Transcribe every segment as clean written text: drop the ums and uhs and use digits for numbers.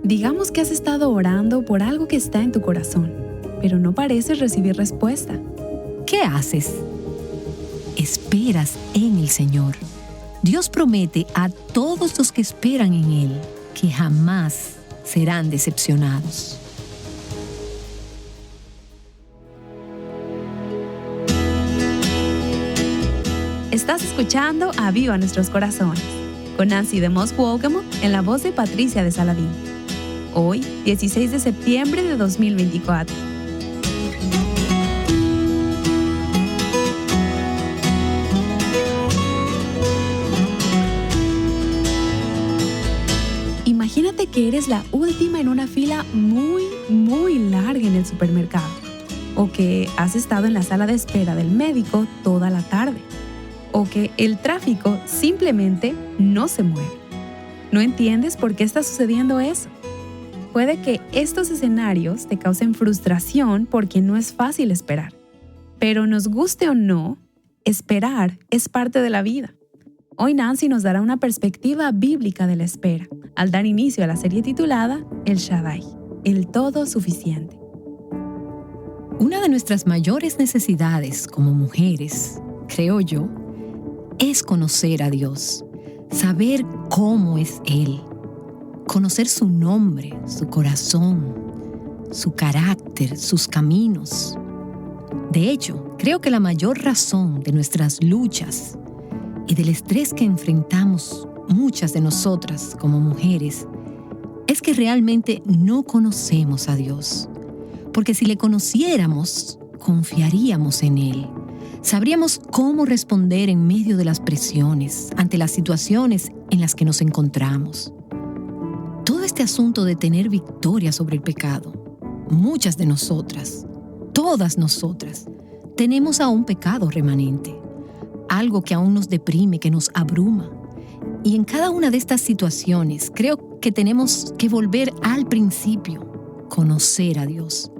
Digamos que has estado orando por algo que está en tu corazón, pero no pareces recibir respuesta. ¿Qué haces? Esperas en el Señor. Dios promete a todos los que esperan en Él que jamás serán decepcionados. Estás escuchando Aviva Nuestros Corazones, con Nancy de Moss Wolcamo en la voz de Patricia de Saladín. Hoy, 16 de septiembre de 2024. Imagínate que eres la última en una fila muy larga en el supermercado, o que has estado en la sala de espera del médico toda la tarde, o que el tráfico simplemente no se mueve. ¿No entiendes por qué está sucediendo eso? Puede que estos escenarios te causen frustración porque no es fácil esperar. Pero nos guste o no, esperar es parte de la vida. Hoy Nancy nos dará una perspectiva bíblica de la espera, al dar inicio a la serie titulada El Shaddai, el todo suficiente. Una de nuestras mayores necesidades como mujeres, creo yo, es conocer a Dios, saber cómo es Él, conocer su nombre, su corazón, su carácter, sus caminos. De hecho, creo que la mayor razón de nuestras luchas y del estrés que enfrentamos muchas de nosotras como mujeres es que realmente no conocemos a Dios. Porque si le conociéramos, confiaríamos en Él. Sabríamos cómo responder en medio de las presiones, ante las situaciones en las que nos encontramos. Todo este asunto de tener victoria sobre el pecado, muchas de nosotras, todas nosotras, tenemos aún pecado remanente, algo que aún nos deprime, que nos abruma. Y en cada una de estas situaciones creo que tenemos que volver al principio, conocer a Dios.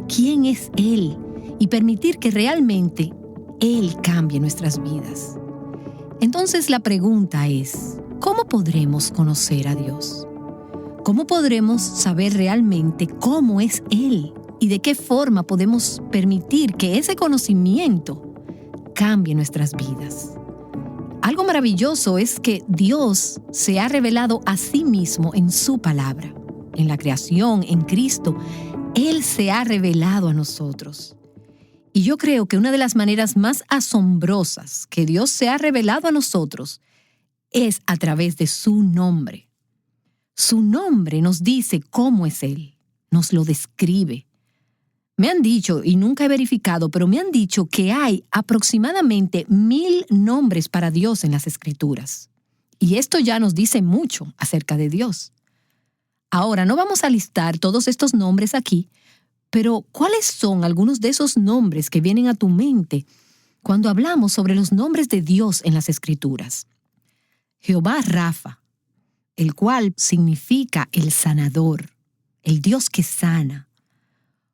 ¿Quién es Él? Y permitir que realmente Él cambie nuestras vidas. Entonces la pregunta es, ¿cómo podremos conocer a Dios? ¿Cómo podremos saber realmente cómo es Él? ¿Y de qué forma podemos permitir que ese conocimiento cambie nuestras vidas? Algo maravilloso es que Dios se ha revelado a sí mismo en su palabra. En la creación, en Cristo, Él se ha revelado a nosotros. Y yo creo que una de las maneras más asombrosas que Dios se ha revelado a nosotros es a través de su nombre. Su nombre nos dice cómo es Él, nos lo describe. Me han dicho, y nunca he verificado, pero me han dicho que hay aproximadamente 1000 nombres para Dios en las Escrituras. Y esto ya nos dice mucho acerca de Dios. Ahora, no vamos a listar todos estos nombres aquí, pero ¿cuáles son algunos de esos nombres que vienen a tu mente cuando hablamos sobre los nombres de Dios en las Escrituras? Jehová Rafa, el cual significa el sanador, el Dios que sana.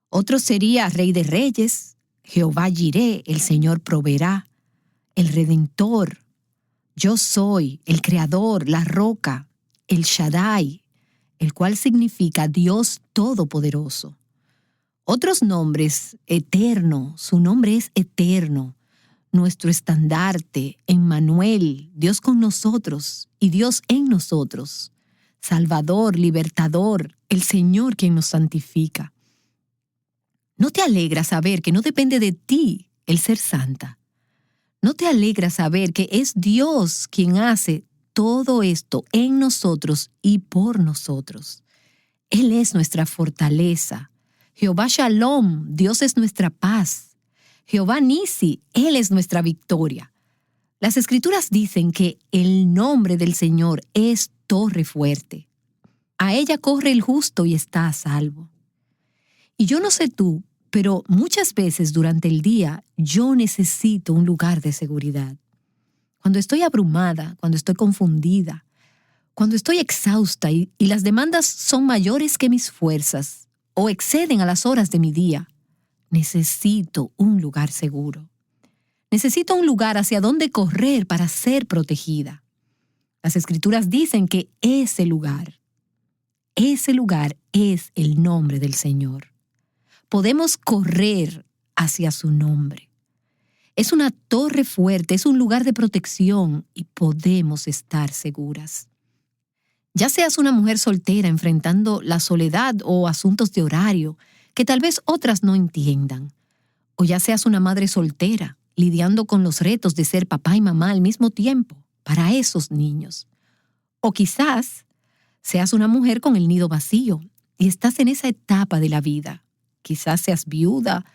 Otro sería Rey de Reyes, Jehová Jireh, el Señor proveerá, el Redentor, Yo soy, el Creador, la Roca, el Shaddai, el cual significa Dios Todopoderoso. Otros nombres, Eterno, su nombre es Eterno, nuestro estandarte, Emmanuel, Dios con nosotros y Dios en nosotros, Salvador, Libertador, el Señor quien nos santifica. ¿No te alegra saber que no depende de ti el ser santa? ¿No te alegra saber que es Dios quien hace todo esto en nosotros y por nosotros? Él es nuestra fortaleza. Jehová Shalom, Dios es nuestra paz. Jehová Nisi, Él es nuestra victoria. Las Escrituras dicen que el nombre del Señor es torre fuerte. A ella corre el justo y está a salvo. Y yo no sé tú, pero muchas veces durante el día yo necesito un lugar de seguridad. Cuando estoy abrumada, cuando estoy confundida, cuando estoy exhausta y las demandas son mayores que mis fuerzas o exceden a las horas de mi día, necesito un lugar seguro. Necesito un lugar hacia donde correr para ser protegida. Las Escrituras dicen que ese lugar ese lugar es el nombre del Señor. Podemos correr hacia su nombre. Es una torre fuerte, es un lugar de protección y podemos estar seguras. Ya seas una mujer soltera enfrentando la soledad o asuntos de horario que tal vez otras no entiendan, o ya seas una madre soltera lidiando con los retos de ser papá y mamá al mismo tiempo para esos niños, o quizás seas una mujer con el nido vacío y estás en esa etapa de la vida. Quizás seas viuda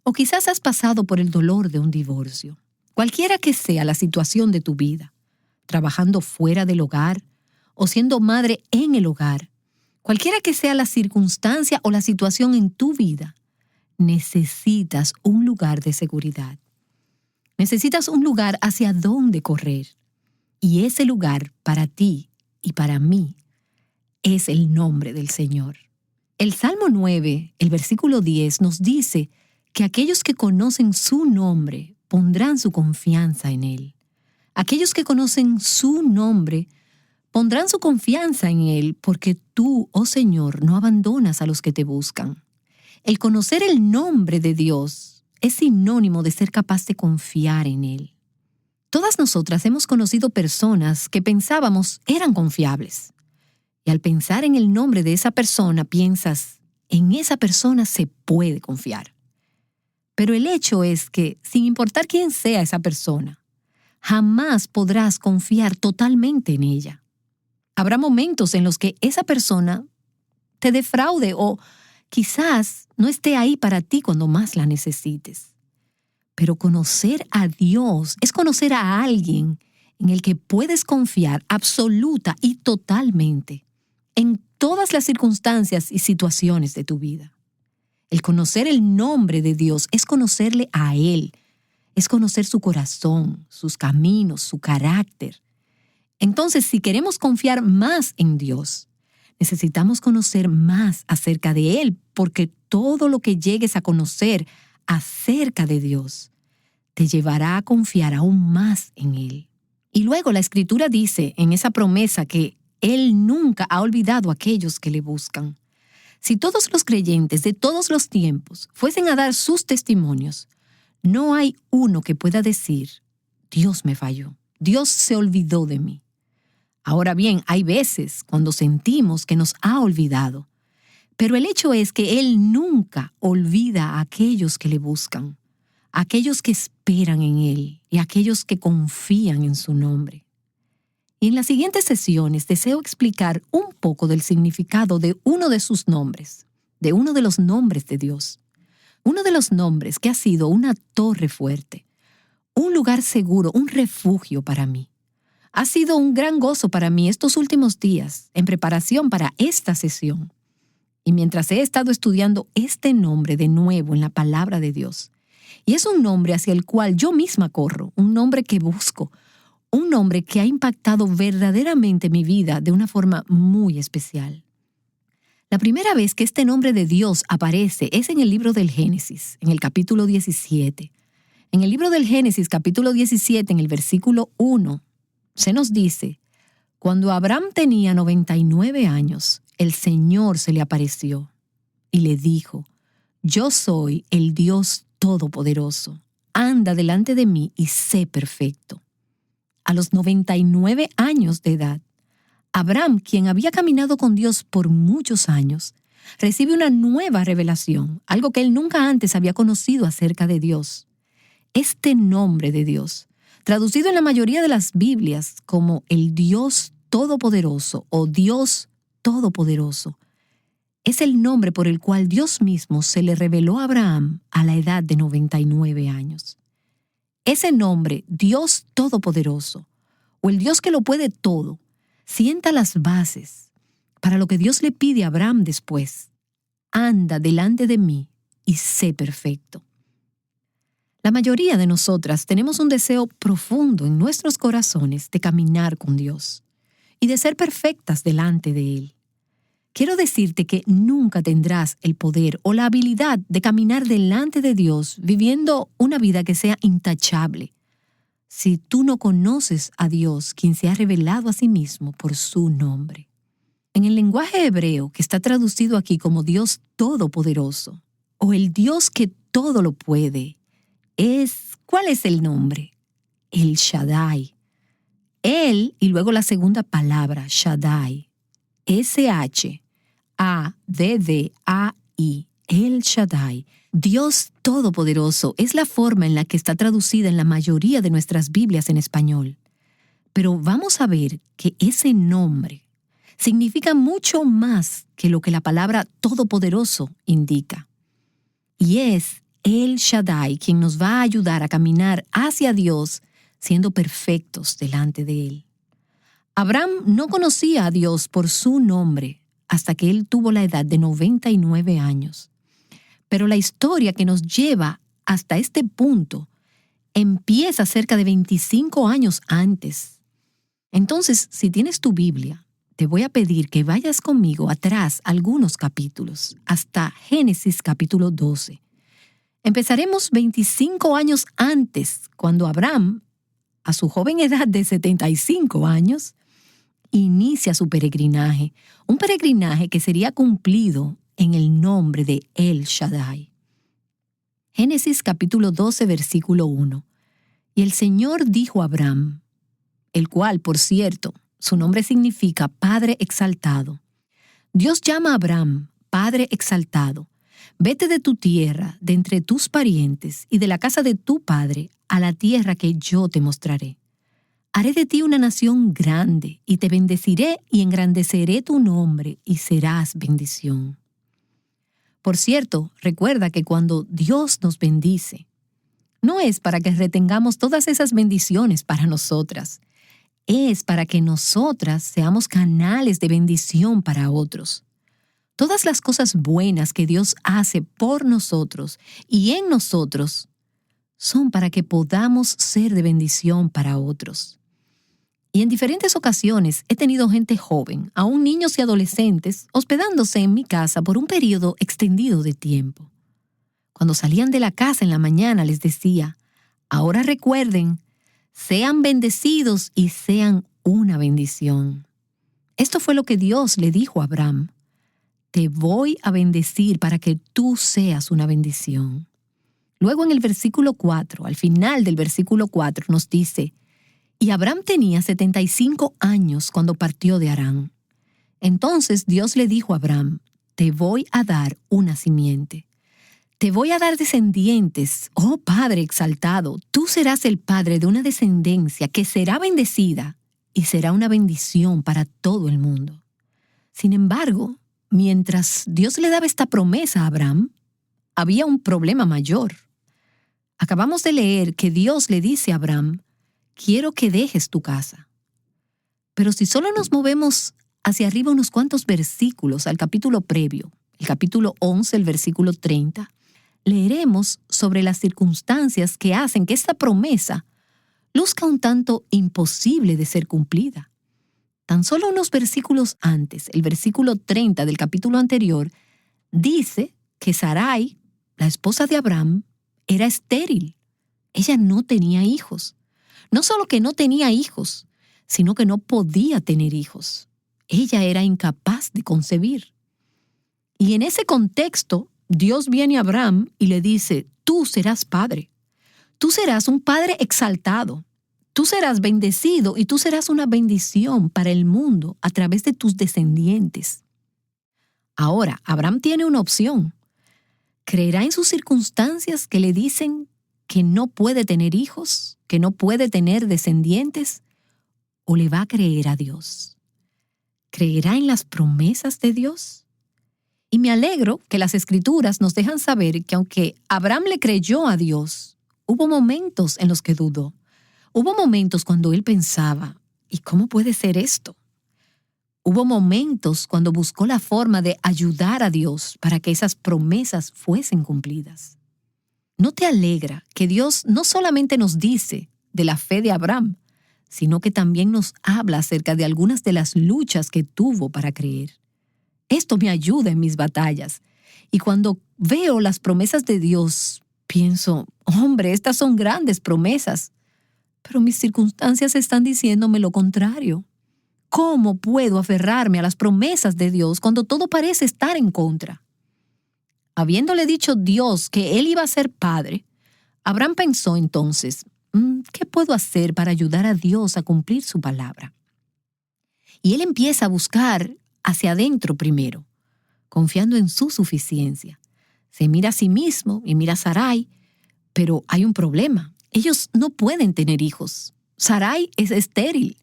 o quizás has pasado por el dolor de un divorcio. Cualquiera que sea la situación de tu vida, trabajando fuera del hogar o siendo madre en el hogar, cualquiera que sea la circunstancia o la situación en tu vida, necesitas un lugar de seguridad. Necesitas un lugar hacia donde correr. Y ese lugar para ti y para mí es el nombre del Señor. El Salmo 9, el versículo 10, nos dice que aquellos que conocen su nombre pondrán su confianza en Él. Aquellos que conocen su nombre pondrán su confianza en Él porque tú, oh Señor, no abandonas a los que te buscan. El conocer el nombre de Dios es sinónimo de ser capaz de confiar en Él. Todas nosotras hemos conocido personas que pensábamos eran confiables. Y al pensar en el nombre de esa persona, piensas, en esa persona se puede confiar. Pero el hecho es que, sin importar quién sea esa persona, jamás podrás confiar totalmente en ella. Habrá momentos en los que esa persona te defraude o quizás no esté ahí para ti cuando más la necesites. Pero conocer a Dios es conocer a alguien en el que puedes confiar absoluta y totalmente en todas las circunstancias y situaciones de tu vida. El conocer el nombre de Dios es conocerle a Él, es conocer su corazón, sus caminos, su carácter. Entonces, si queremos confiar más en Dios, necesitamos conocer más acerca de Él, porque todo lo que llegues a conocer acerca de Dios te llevará a confiar aún más en Él. Y luego la Escritura dice en esa promesa que Él nunca ha olvidado a aquellos que le buscan. Si todos los creyentes de todos los tiempos fuesen a dar sus testimonios, no hay uno que pueda decir, Dios me falló, Dios se olvidó de mí. Ahora bien, hay veces cuando sentimos que nos ha olvidado, pero el hecho es que Él nunca olvida a aquellos que le buscan, a aquellos que esperan en Él y a aquellos que confían en su nombre. Y en las siguientes sesiones deseo explicar un poco del significado de uno de sus nombres, de uno de los nombres de Dios. Uno de los nombres que ha sido una torre fuerte, un lugar seguro, un refugio para mí. Ha sido un gran gozo para mí estos últimos días en preparación para esta sesión. Y mientras he estado estudiando este nombre de nuevo en la palabra de Dios, y es un nombre hacia el cual yo misma corro, un nombre que busco, un nombre que ha impactado verdaderamente mi vida de una forma muy especial. La primera vez que este nombre de Dios aparece es en el libro del Génesis, en el capítulo 17. En el libro del Génesis, capítulo 17, en el versículo 1, se nos dice, cuando Abraham tenía 99 años, el Señor se le apareció y le dijo, yo soy el Dios Todopoderoso, anda delante de mí y sé perfecto. A los 99 años de edad, Abraham, quien había caminado con Dios por muchos años, recibe una nueva revelación, algo que él nunca antes había conocido acerca de Dios. Este nombre de Dios, traducido en la mayoría de las Biblias como el Dios Todopoderoso o Dios Todopoderoso, es el nombre por el cual Dios mismo se le reveló a Abraham a la edad de 99 años. Ese nombre, Dios Todopoderoso, o el Dios que lo puede todo, sienta las bases para lo que Dios le pide a Abraham después. Anda delante de mí y sé perfecto. La mayoría de nosotras tenemos un deseo profundo en nuestros corazones de caminar con Dios y de ser perfectas delante de Él. Quiero decirte que nunca tendrás el poder o la habilidad de caminar delante de Dios viviendo una vida que sea intachable si tú no conoces a Dios, quien se ha revelado a sí mismo por su nombre. En el lenguaje hebreo, que está traducido aquí como Dios Todopoderoso, o el Dios que todo lo puede, ¿cuál es el nombre? El Shaddai. Él, y luego la segunda palabra, Shaddai, S-H-A-D-D-A-I, El Shaddai. Dios Todopoderoso es la forma en la que está traducida en la mayoría de nuestras Biblias en español. Pero vamos a ver que ese nombre significa mucho más que lo que la palabra Todopoderoso indica. Y es El Shaddai quien nos va a ayudar a caminar hacia Dios siendo perfectos delante de Él. Abraham no conocía a Dios por su nombre hasta que él tuvo la edad de 99 años. Pero la historia que nos lleva hasta este punto empieza cerca de 25 años antes. Entonces, si tienes tu Biblia, te voy a pedir que vayas conmigo atrás algunos capítulos, hasta Génesis capítulo 12. Empezaremos 25 años antes, cuando Abraham, a su joven edad de 75 años, inicia su peregrinaje, un peregrinaje que sería cumplido en el nombre de El Shaddai. Génesis capítulo 12, versículo 1. Y el Señor dijo a Abraham, el cual, por cierto, su nombre significa Padre Exaltado. Dios llama a Abraham Padre Exaltado. Vete de tu tierra, de entre tus parientes y de la casa de tu padre, a la tierra que yo te mostraré. Haré de ti una nación grande, y te bendeciré y engrandeceré tu nombre, y serás bendición. Por cierto, recuerda que cuando Dios nos bendice, no es para que retengamos todas esas bendiciones para nosotras. Es para que nosotras seamos canales de bendición para otros. Todas las cosas buenas que Dios hace por nosotros y en nosotros son para que podamos ser de bendición para otros. Y en diferentes ocasiones he tenido gente joven, aún niños y adolescentes, hospedándose en mi casa por un periodo extendido de tiempo. Cuando salían de la casa en la mañana les decía, ahora recuerden, sean bendecidos y sean una bendición. Esto fue lo que Dios le dijo a Abraham. Te voy a bendecir para que tú seas una bendición. Luego en el versículo 4, al final del versículo 4 nos dice, y Abraham tenía 75 años cuando partió de Harán. Entonces Dios le dijo a Abraham, te voy a dar una simiente. Te voy a dar descendientes, oh Padre exaltado. Tú serás el padre de una descendencia que será bendecida y será una bendición para todo el mundo. Sin embargo, mientras Dios le daba esta promesa a Abraham, había un problema mayor. Acabamos de leer que Dios le dice a Abraham, quiero que dejes tu casa. Pero si solo nos movemos hacia arriba unos cuantos versículos al capítulo previo, el capítulo 11, el versículo 30, leeremos sobre las circunstancias que hacen que esta promesa luzca un tanto imposible de ser cumplida. Tan solo unos versículos antes, el versículo 30 del capítulo anterior, dice que Sarai, la esposa de Abraham, era estéril. Ella no tenía hijos. No solo que no tenía hijos, sino que no podía tener hijos. Ella era incapaz de concebir. Y en ese contexto, Dios viene a Abraham y le dice, tú serás padre. Tú serás un padre exaltado. Tú serás bendecido y tú serás una bendición para el mundo a través de tus descendientes. Ahora, Abraham tiene una opción. ¿Creerá en sus circunstancias que le dicen que no puede tener hijos, que no puede tener descendientes? ¿O le va a creer a Dios? ¿Creerá en las promesas de Dios? Y me alegro que las Escrituras nos dejan saber que aunque Abraham le creyó a Dios, hubo momentos en los que dudó. Hubo momentos cuando él pensaba, ¿y cómo puede ser esto? Hubo momentos cuando buscó la forma de ayudar a Dios para que esas promesas fuesen cumplidas. ¿No te alegra que Dios no solamente nos dice de la fe de Abraham, sino que también nos habla acerca de algunas de las luchas que tuvo para creer? Esto me ayuda en mis batallas. Y cuando veo las promesas de Dios, pienso, hombre, estas son grandes promesas. Pero mis circunstancias están diciéndome lo contrario. ¿Cómo puedo aferrarme a las promesas de Dios cuando todo parece estar en contra? Habiéndole dicho Dios que él iba a ser padre, Abraham pensó entonces, ¿qué puedo hacer para ayudar a Dios a cumplir su palabra? Y él empieza a buscar hacia adentro primero, confiando en su suficiencia. Se mira a sí mismo y mira a Sarai, pero hay un problema. Ellos no pueden tener hijos. Sarai es estéril.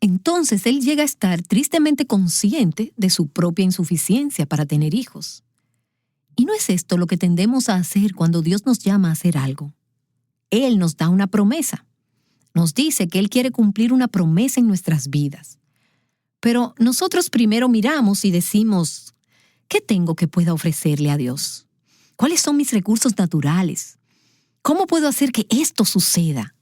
Entonces él llega a estar tristemente consciente de su propia insuficiencia para tener hijos. ¿Y no es esto lo que tendemos a hacer cuando Dios nos llama a hacer algo? Él nos da una promesa. Nos dice que Él quiere cumplir una promesa en nuestras vidas. Pero nosotros primero miramos y decimos, ¿qué tengo que pueda ofrecerle a Dios? ¿Cuáles son mis recursos naturales? ¿Cómo puedo hacer que esto suceda?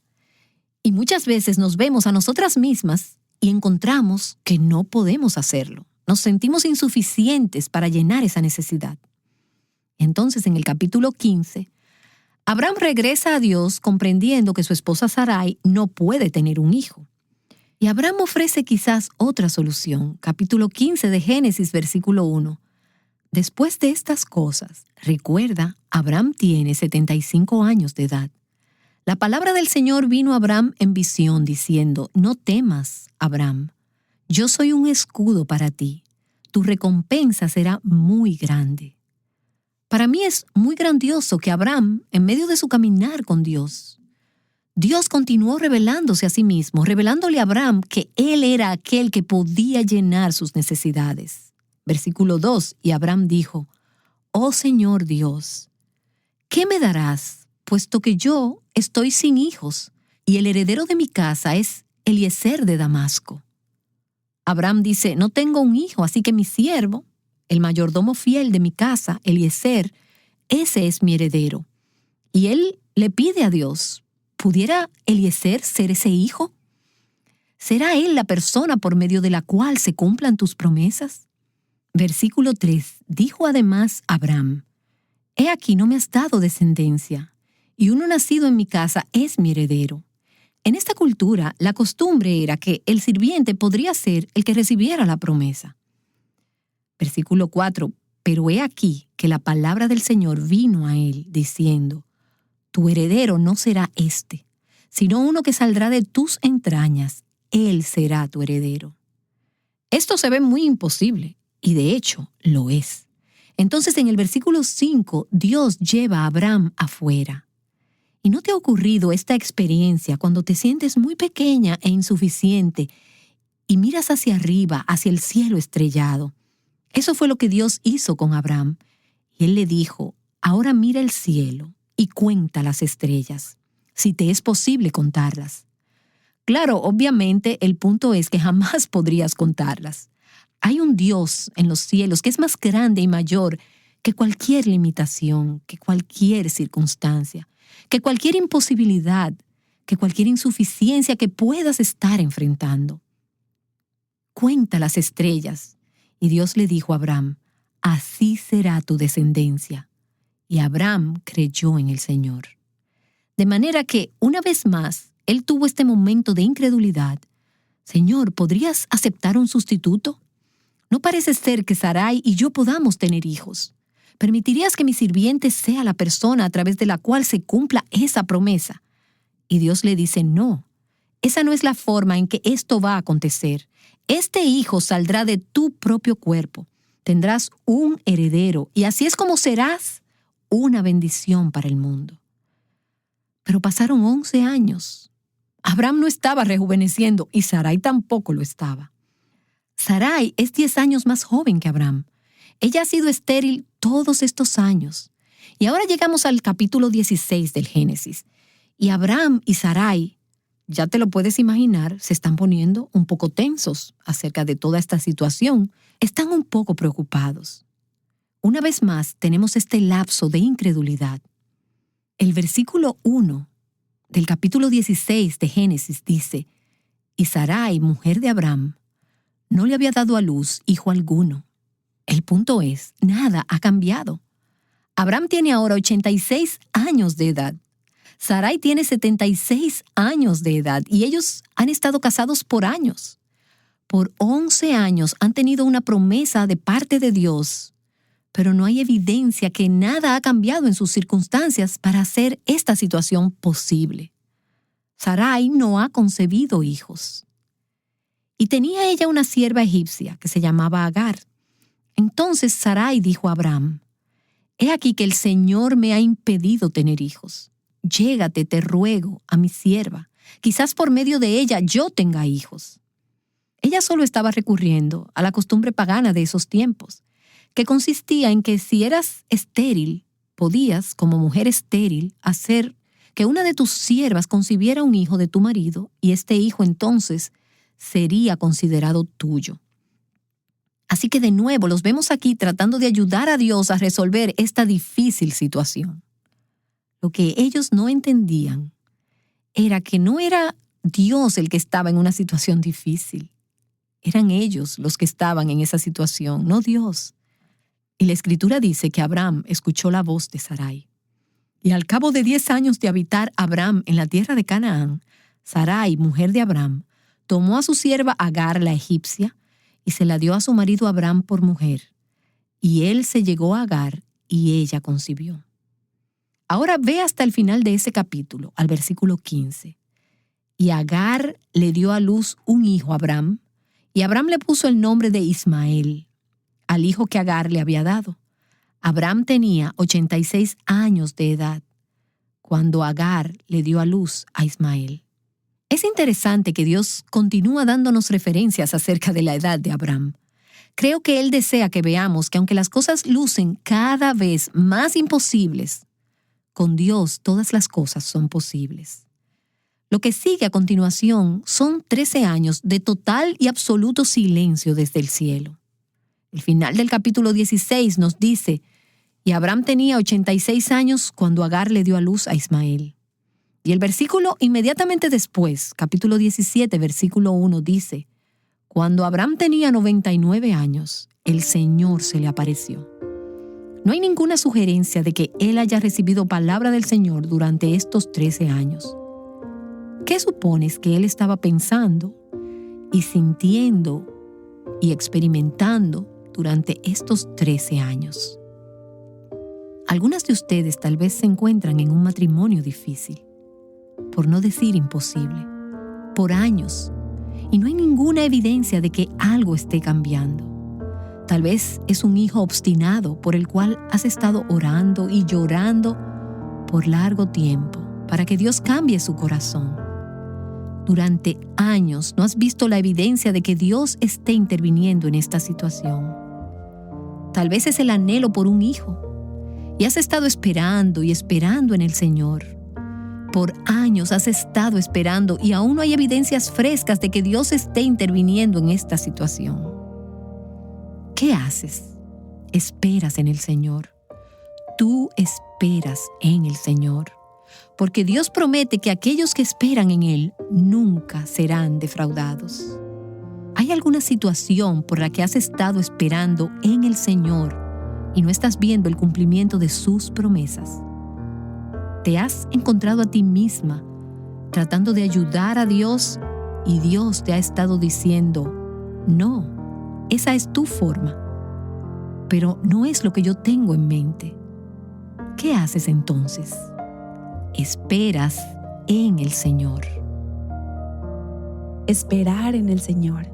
Y muchas veces nos vemos a nosotras mismas y encontramos que no podemos hacerlo. Nos sentimos insuficientes para llenar esa necesidad. Entonces, en el capítulo 15, Abraham regresa a Dios comprendiendo que su esposa Sarai no puede tener un hijo. Y Abraham ofrece quizás otra solución. Capítulo 15 de Génesis, versículo 1. Después de estas cosas, recuerda, Abraham tiene 75 años de edad. La palabra del Señor vino a Abraham en visión, diciendo, no temas, Abraham, yo soy un escudo para ti. Tu recompensa será muy grande. Para mí es muy grandioso que Abraham, en medio de su caminar con Dios continuó revelándose a sí mismo, revelándole a Abraham que él era aquel que podía llenar sus necesidades. Versículo 2, y Abraham dijo, oh Señor Dios, ¿qué me darás, puesto que yo estoy sin hijos, y el heredero de mi casa es Eliezer de Damasco? Abraham dice, no tengo un hijo, así que mi siervo, el mayordomo fiel de mi casa, Eliezer, ese es mi heredero. Y él le pide a Dios, ¿pudiera Eliezer ser ese hijo? ¿Será él la persona por medio de la cual se cumplan tus promesas? Versículo 3, dijo además Abraham, he aquí no me has dado descendencia, y uno nacido en mi casa es mi heredero. En esta cultura, la costumbre era que el sirviente podría ser el que recibiera la promesa. Versículo 4, pero he aquí que la palabra del Señor vino a él, diciendo, tu heredero no será este, sino uno que saldrá de tus entrañas, él será tu heredero. Esto se ve muy imposible, y de hecho lo es. Entonces en el versículo 5, Dios lleva a Abraham afuera. ¿Y no te ha ocurrido esta experiencia cuando te sientes muy pequeña e insuficiente y miras hacia arriba, hacia el cielo estrellado? Eso fue lo que Dios hizo con Abraham. Y él le dijo, ahora mira el cielo y cuenta las estrellas, si te es posible contarlas. Claro, obviamente el punto es que jamás podrías contarlas. Hay un Dios en los cielos que es más grande y mayor que cualquier limitación, que cualquier circunstancia, que cualquier imposibilidad, que cualquier insuficiencia que puedas estar enfrentando. Cuenta las estrellas. Y Dios le dijo a Abraham, así será tu descendencia. Y Abraham creyó en el Señor. De manera que, una vez más, él tuvo este momento de incredulidad. Señor, ¿podrías aceptar un sustituto? No parece ser que Sarai y yo podamos tener hijos. ¿Permitirías que mi sirviente sea la persona a través de la cual se cumpla esa promesa? Y Dios le dice, no, esa no es la forma en que esto va a acontecer. Este hijo saldrá de tu propio cuerpo. Tendrás un heredero y así es como serás una bendición para el mundo. Pero pasaron 11 años. Abraham no estaba rejuveneciendo y Sarai tampoco lo estaba. Sarai es 10 años más joven que Abraham. Ella ha sido estéril todos estos años. Y ahora llegamos al capítulo 16 del Génesis. Y Abraham y Sarai, ya te lo puedes imaginar, se están poniendo un poco tensos acerca de toda esta situación. Están un poco preocupados. Una vez más tenemos este lapso de incredulidad. El versículo 1 del capítulo 16 de Génesis dice, y Sarai, mujer de Abraham, no le había dado a luz hijo alguno. El punto es, nada ha cambiado. Abraham tiene ahora 86 años de edad. Sarai tiene 76 años de edad y ellos han estado casados por años. Por 11 años han tenido una promesa de parte de Dios, pero no hay evidencia que nada ha cambiado en sus circunstancias para hacer esta situación posible. Sarai no ha concebido hijos. Y tenía ella una sierva egipcia que se llamaba Agar. Entonces Sarai dijo a Abraham: «He aquí que el Señor me ha impedido tener hijos. Llégate, te ruego, a mi sierva. Quizás por medio de ella yo tenga hijos». Ella solo estaba recurriendo a la costumbre pagana de esos tiempos, que consistía en que si eras estéril, podías, como mujer estéril, hacer que una de tus siervas concibiera un hijo de tu marido y este hijo entonces sería considerado tuyo. Así que de nuevo los vemos aquí tratando de ayudar a Dios a resolver esta difícil situación. Lo que ellos no entendían era que no era Dios el que estaba en una situación difícil. Eran ellos los que estaban en esa situación, no Dios. Y la Escritura dice que Abraham escuchó la voz de Sarai. Y al cabo de 10 años de habitar Abraham en la tierra de Canaán, Sarai, mujer de Abraham, tomó a su sierva Agar la egipcia y se la dio a su marido Abraham por mujer. Y él se llegó a Agar y ella concibió. Ahora ve hasta el final de ese capítulo, al versículo 15. Y Agar le dio a luz un hijo a Abraham, y Abraham le puso el nombre de Ismael, al hijo que Agar le había dado. Abraham tenía 86 años de edad cuando Agar le dio a luz a Ismael. Es interesante que Dios continúa dándonos referencias acerca de la edad de Abraham. Creo que Él desea que veamos que aunque las cosas lucen cada vez más imposibles, con Dios todas las cosas son posibles. Lo que sigue a continuación son 13 años de total y absoluto silencio desde el cielo. El final del capítulo 16 nos dice: «Y Abraham tenía 86 años cuando Agar le dio a luz a Ismael». Y el versículo inmediatamente después, capítulo 17, versículo 1, dice: «Cuando Abraham tenía 99 años, el Señor se le apareció». No hay ninguna sugerencia de que él haya recibido palabra del Señor durante estos 13 años. ¿Qué supones que él estaba pensando y sintiendo y experimentando durante estos 13 años? Algunas de ustedes tal vez se encuentran en un matrimonio difícil, por no decir imposible, por años, y no hay ninguna evidencia de que algo esté cambiando. Tal vez es un hijo obstinado por el cual has estado orando y llorando por largo tiempo para que Dios cambie su corazón. Durante años no has visto la evidencia de que Dios esté interviniendo en esta situación. Tal vez es el anhelo por un hijo y has estado esperando y esperando en el Señor. Por años has estado esperando y aún no hay evidencias frescas de que Dios esté interviniendo en esta situación. ¿Qué haces? Esperas en el Señor. Tú esperas en el Señor. Porque Dios promete que aquellos que esperan en Él nunca serán defraudados. ¿Hay alguna situación por la que has estado esperando en el Señor y no estás viendo el cumplimiento de sus promesas? ¿Te has encontrado a ti misma tratando de ayudar a Dios y Dios te ha estado diciendo: no, esa es tu forma, pero no es lo que yo tengo en mente? ¿Qué haces entonces? Esperas en el Señor. Esperar en el Señor.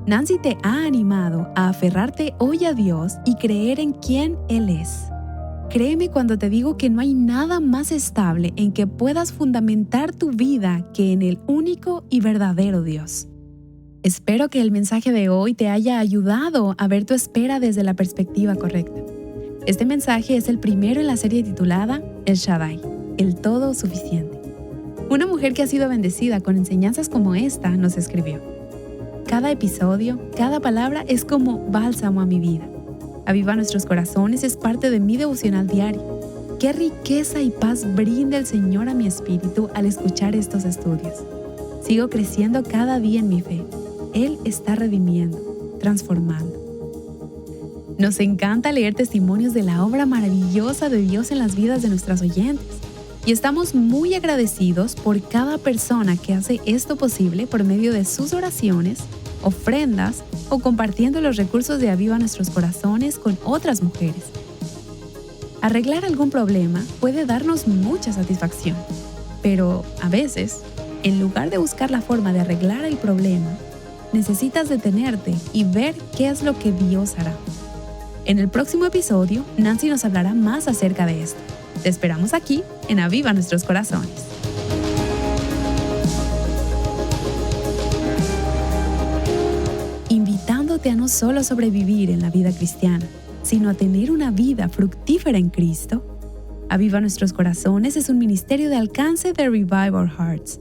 Nancy te ha animado a aferrarte hoy a Dios y creer en quién Él es. Créeme cuando te digo que no hay nada más estable en que puedas fundamentar tu vida que en el único y verdadero Dios. Espero que el mensaje de hoy te haya ayudado a ver tu espera desde la perspectiva correcta. Este mensaje es el primero en la serie titulada El Shaddai, el todo suficiente. Una mujer que ha sido bendecida con enseñanzas como esta nos escribió: cada episodio, cada palabra es como bálsamo a mi vida. Aviva nuestros corazones es parte de mi devocional diario. Qué riqueza y paz brinda el Señor a mi espíritu al escuchar estos estudios. Sigo creciendo cada día en mi fe. Él está redimiendo, transformando. Nos encanta leer testimonios de la obra maravillosa de Dios en las vidas de nuestras oyentes. Y estamos muy agradecidos por cada persona que hace esto posible por medio de sus oraciones, ofrendas o compartiendo los recursos de Aviva Nuestros Corazones con otras mujeres. Arreglar algún problema puede darnos mucha satisfacción, pero a veces, en lugar de buscar la forma de arreglar el problema, necesitas detenerte y ver qué es lo que Dios hará. En el próximo episodio, Nancy nos hablará más acerca de esto. Te esperamos aquí en Aviva Nuestros Corazones. Invitándote a no solo sobrevivir en la vida cristiana, sino a tener una vida fructífera en Cristo. Aviva Nuestros Corazones es un ministerio de alcance de Revive Our Hearts.